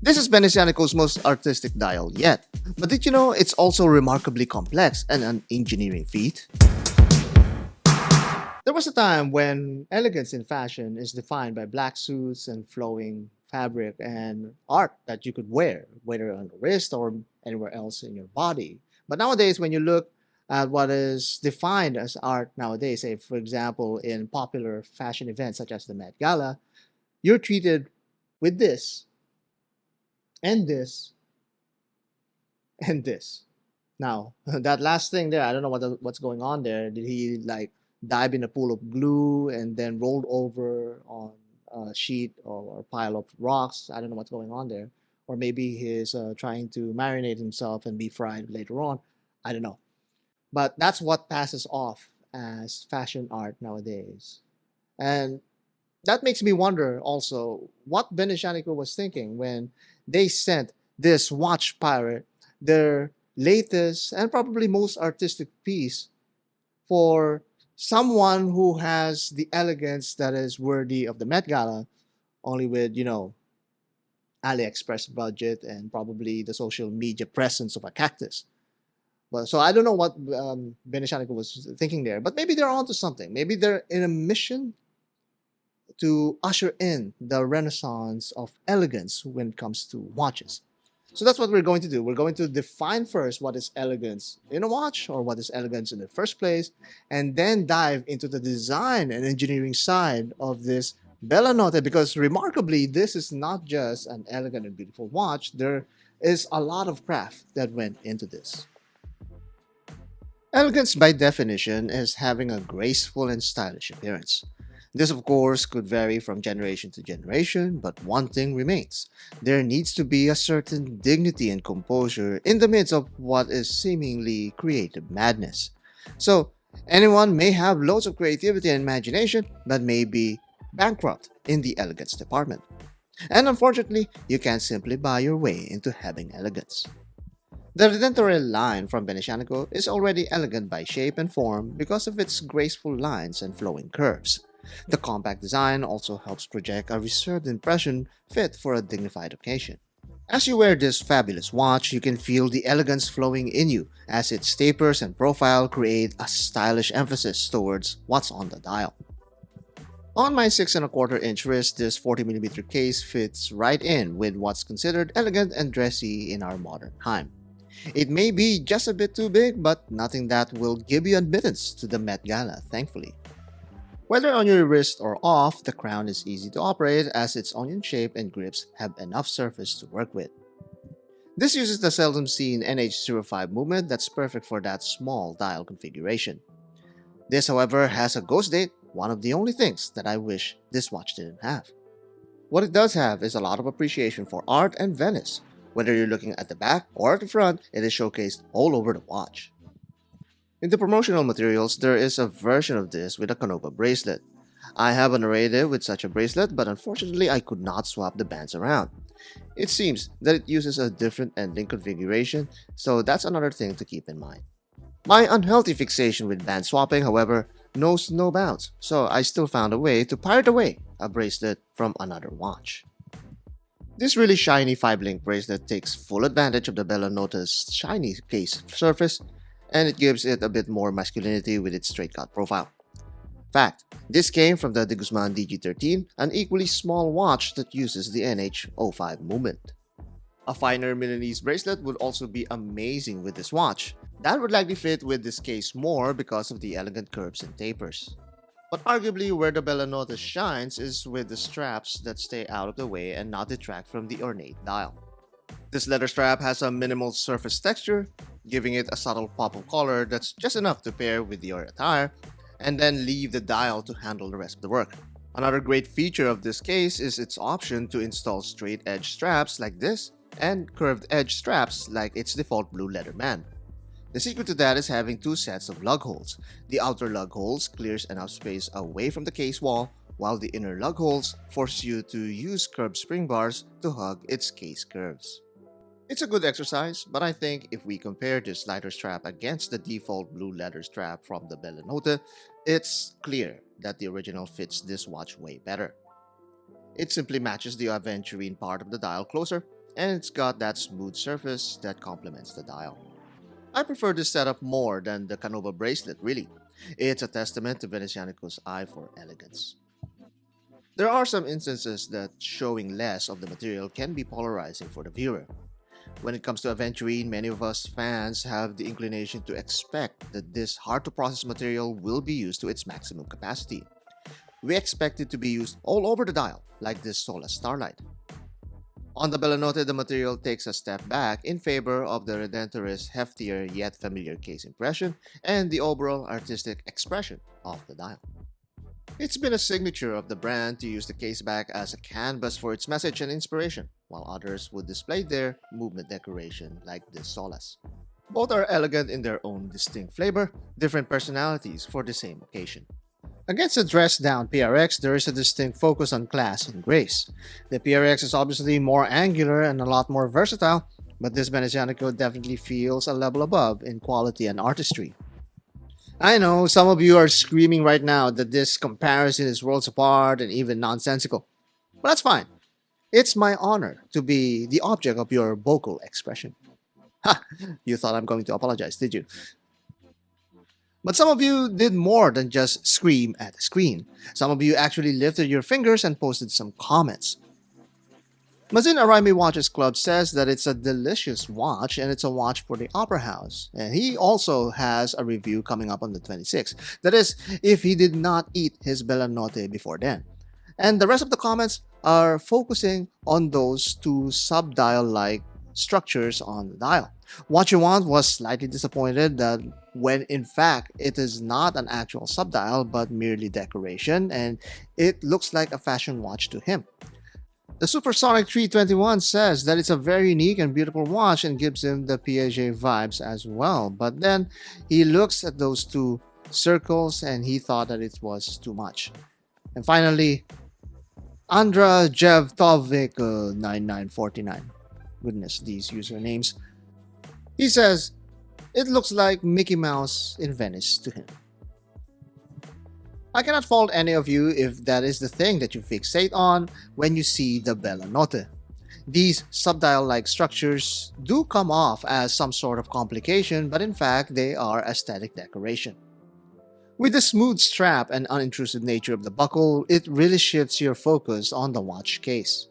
This is Venezianico's most artistic dial yet, but did you know it's also remarkably complex and an engineering feat? There was a time when elegance in fashion is defined by black suits and flowing fabric and art that you could wear, whether on the wrist or anywhere else in your body. But nowadays, when you look at what is defined as art nowadays, say, for example, in popular fashion events such as the Met Gala, you're treated with this and this and this. Now, that last thing there, I don't know what's going on there. Did he like dive in a pool of glue and then rolled over on a sheet or pile of rocks? I don't know what's going on there. Or maybe he's trying to marinate himself and be fried later on. I don't know. But that's what passes off as fashion art nowadays. And that makes me wonder also what Benishanico was thinking when they sent this watch pirate their latest and probably most artistic piece for someone who has the elegance that is worthy of the Met Gala, only with, AliExpress budget and probably the social media presence of a cactus. But so I don't know what Benishanico was thinking there, but maybe they're onto something. Maybe they're in a mission to usher in the renaissance of elegance when it comes to watches. So that's what we're going to do. We're going to define first what is elegance in a watch or what is elegance in the first place, and then dive into the design and engineering side of this Bellanotte because remarkably, this is not just an elegant and beautiful watch. There is a lot of craft that went into this. Elegance, by definition, is having a graceful and stylish appearance. This, of course, could vary from generation to generation, but one thing remains. There needs to be a certain dignity and composure in the midst of what is seemingly creative madness. So, anyone may have loads of creativity and imagination, but may be bankrupt in the elegance department. And unfortunately, you can't simply buy your way into having elegance. The Redentore line from Venezianico is already elegant by shape and form because of its graceful lines and flowing curves. The compact design also helps project a reserved impression fit for a dignified occasion. As you wear this fabulous watch, you can feel the elegance flowing in you as its tapers and profile create a stylish emphasis towards what's on the dial. On my 6 1/4 inch wrist, this 40mm case fits right in with what's considered elegant and dressy in our modern time. It may be just a bit too big, but nothing that will give you admittance to the Met Gala, thankfully. Whether on your wrist or off, the crown is easy to operate as its onion shape and grips have enough surface to work with. This uses the seldom seen NH05 movement that's perfect for that small dial configuration. This, however, has a ghost date, one of the only things that I wish this watch didn't have. What it does have is a lot of appreciation for art and Venice. Whether you're looking at the back or at the front, it is showcased all over the watch. In the promotional materials, there is a version of this with a Canova bracelet. I have an narrative with such a bracelet, but unfortunately I could not swap the bands around. It seems that it uses a different ending configuration, so that's another thing to keep in mind. My unhealthy fixation with band swapping, however, knows no bounds, so I still found a way to pirate away a bracelet from another watch. This really shiny 5-link bracelet takes full advantage of the Bellanotte's shiny case surface, and it gives it a bit more masculinity with its straight cut profile. Fact, this came from the De Guzman DG13, an equally small watch that uses the NH05 movement. A finer Milanese bracelet would also be amazing with this watch. That would likely fit with this case more because of the elegant curves and tapers. But arguably where the Bellanotte shines is with the straps that stay out of the way and not detract from the ornate dial. This leather strap has a minimal surface texture, giving it a subtle pop of color that's just enough to pair with your attire, and then leave the dial to handle the rest of the work. Another great feature of this case is its option to install straight edge straps like this and curved edge straps like its default blue leather band. The secret to that is having two sets of lug holes. The outer lug holes clears enough space away from the case wall, while the inner lug holes force you to use curved spring bars to hug its case curves. It's a good exercise, but I think if we compare this lighter strap against the default blue leather strap from the Bellanotte, it's clear that the original fits this watch way better. It simply matches the aventurine part of the dial closer, and it's got that smooth surface that complements the dial. I prefer this setup more than the Canova bracelet, really. It's a testament to Venezianico's eye for elegance. There are some instances that showing less of the material can be polarizing for the viewer. When it comes to aventurine, many of us fans have the inclination to expect that this hard to process material will be used to its maximum capacity. We expect it to be used all over the dial, like this Sola Starlight. On the Bellanotte, the material takes a step back in favor of the Redentore's heftier yet familiar case impression and the overall artistic expression of the dial. It's been a signature of the brand to use the caseback as a canvas for its message and inspiration, while others would display their movement decoration like this Solas. Both are elegant in their own distinct flavor, different personalities for the same occasion. Against the dressed-down PRX, there is a distinct focus on class and grace. The PRX is obviously more angular and a lot more versatile, but this Venezianico definitely feels a level above in quality and artistry. I know some of you are screaming right now that this comparison is worlds apart and even nonsensical, but that's fine. It's my honor to be the object of your vocal expression. Ha! You thought I'm going to apologize, did you? But some of you did more than just scream at the screen. Some of you actually lifted your fingers and posted some comments. Mazin Araimi Watches Club says that it's a delicious watch and it's a watch for the opera house. And he also has a review coming up on the 26th. That is, if he did not eat his Bellanotte before then. And the rest of the comments are focusing on those two sub-dial-like structures on the dial. What You Want was slightly disappointed that when in fact it is not an actual subdial but merely decoration, and it looks like a fashion watch to him. The Supersonic 321 says that it's a very unique and beautiful watch and gives him the Piaget vibes as well, but then he looks at those two circles and he thought that it was too much. And finally, Andra Jevtovic 9949. Goodness, these usernames. He says, it looks like Mickey Mouse in Venice to him. I cannot fault any of you if that is the thing that you fixate on when you see the Bellanotte. These subdial-like structures do come off as some sort of complication, but in fact they are aesthetic decoration. With the smooth strap and unintrusive nature of the buckle, it really shifts your focus on the watch case.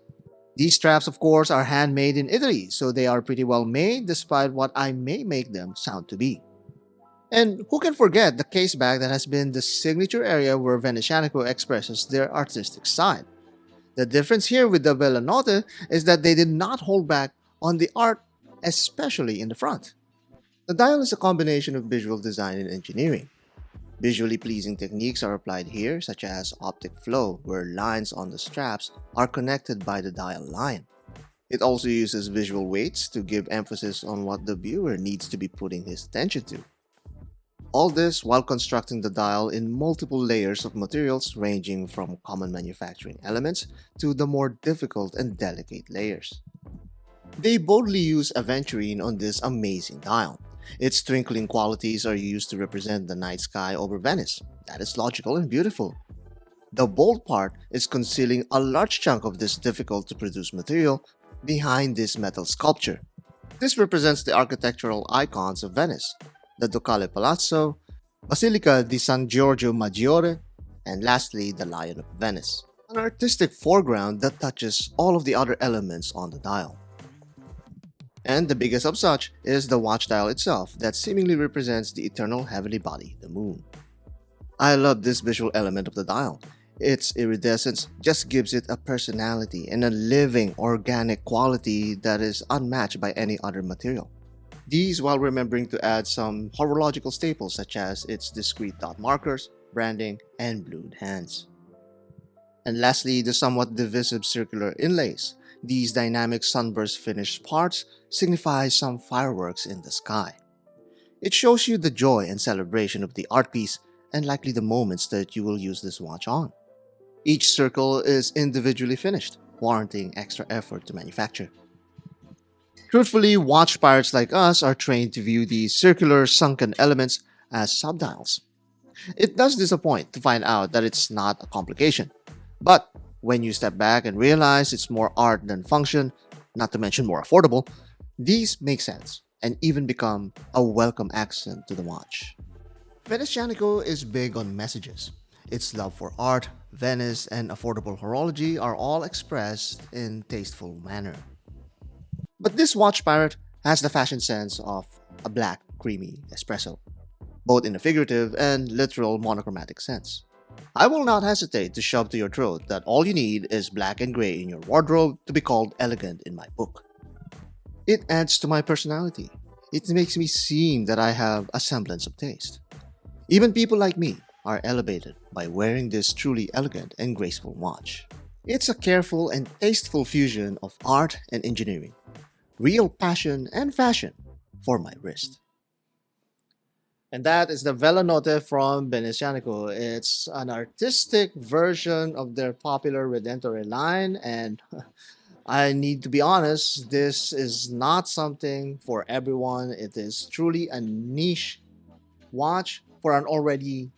These straps, of course, are handmade in Italy, so they are pretty well made despite what I may make them sound to be. And who can forget the case bag that has been the signature area where Venezianico expresses their artistic side. The difference here with the Bellanotte is that they did not hold back on the art, especially in the front. The dial is a combination of visual design and engineering. Visually pleasing techniques are applied here, such as optic flow, where lines on the straps are connected by the dial line. It also uses visual weights to give emphasis on what the viewer needs to be putting his attention to. All this while constructing the dial in multiple layers of materials ranging from common manufacturing elements to the more difficult and delicate layers. They boldly use aventurine on this amazing dial. Its twinkling qualities are used to represent the night sky over Venice. That is logical and beautiful. The bold part is concealing a large chunk of this difficult to produce material behind this metal sculpture. This represents the architectural icons of Venice, the Ducale Palazzo, Basilica di San Giorgio Maggiore, and lastly the Lion of Venice, an artistic foreground that touches all of the other elements on the dial. And the biggest of such is the watch dial itself that seemingly represents the eternal heavenly body, the moon. I love this visual element of the dial. Its iridescence just gives it a personality and a living, organic quality that is unmatched by any other material. These while remembering to add some horological staples such as its discrete dot markers, branding, and blued hands. And lastly, the somewhat divisive circular inlays. These dynamic sunburst finished parts signify some fireworks in the sky. It shows you the joy and celebration of the art piece and likely the moments that you will use this watch on. Each circle is individually finished, warranting extra effort to manufacture. Truthfully, watch pirates like us are trained to view these circular sunken elements as subdials. It does disappoint to find out that it's not a complication, but when you step back and realize it's more art than function, not to mention more affordable, these make sense and even become a welcome accent to the watch. Venezianico is big on messages. Its love for art, Venice, and affordable horology are all expressed in tasteful manner. But this watch pirate has the fashion sense of a black, creamy espresso, both in a figurative and literal monochromatic sense. I will not hesitate to shove to your throat that all you need is black and gray in your wardrobe to be called elegant in my book. It adds to my personality. It makes me seem that I have a semblance of taste. Even people like me are elevated by wearing this truly elegant and graceful watch. It's a careful and tasteful fusion of art and engineering, real passion and fashion for my wrist. And that is the Bellanotte from Venezianico. It's an artistic version of their popular Redentore line, and I need to be honest, this is not something for everyone. It is truly a niche watch for an already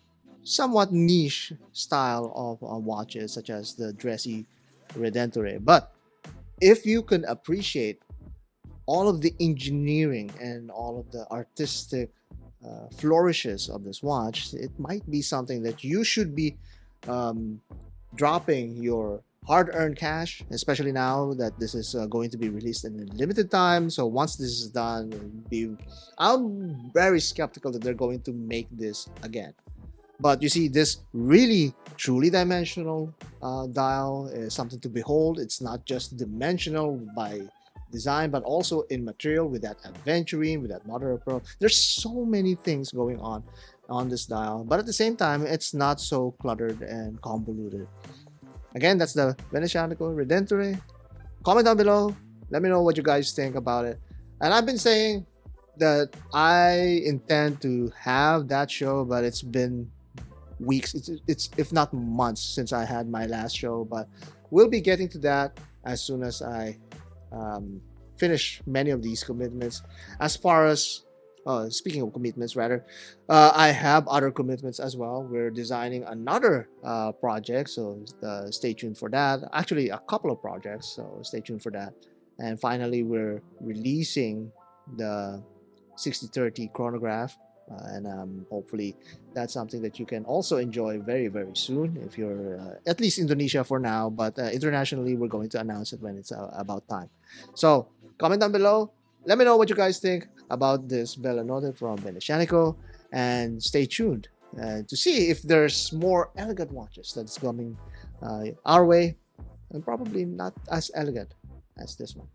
somewhat niche style of watches, such as the dressy Redentore. But if you can appreciate all of the engineering and all of the artistic flourishes of this watch, it might be something that you should be um, dropping your hard-earned cash, especially now that this is going to be released in a limited time. So once this is done, I'm very skeptical that they're going to make this again. But you see, this really truly dimensional dial is something to behold. It's not just dimensional by design, but also in material with that aventurine, with that mother of pearl. There's so many things going on this dial, but at the same time, it's not so cluttered and convoluted. Again, that's the Venezianico Redentore. Comment down below. Let me know what you guys think about it. And I've been saying that I intend to have that show, but it's been weeks. It's if not months since I had my last show. But we'll be getting to that as soon as I finish many of these commitments. As far as speaking of commitments, rather, I have other commitments as well. We're designing another project, so stay tuned for that. Actually, a couple of projects, so stay tuned for that. And finally, we're releasing the 6030 chronograph, and hopefully that's something that you can also enjoy very, very soon if you're at least Indonesia for now, but internationally, we're going to announce it when it's about time. So comment down below. Let me know what you guys think about this Bellanotte from Venezianico, and stay tuned to see if there's more elegant watches that's coming our way, and probably not as elegant as this one.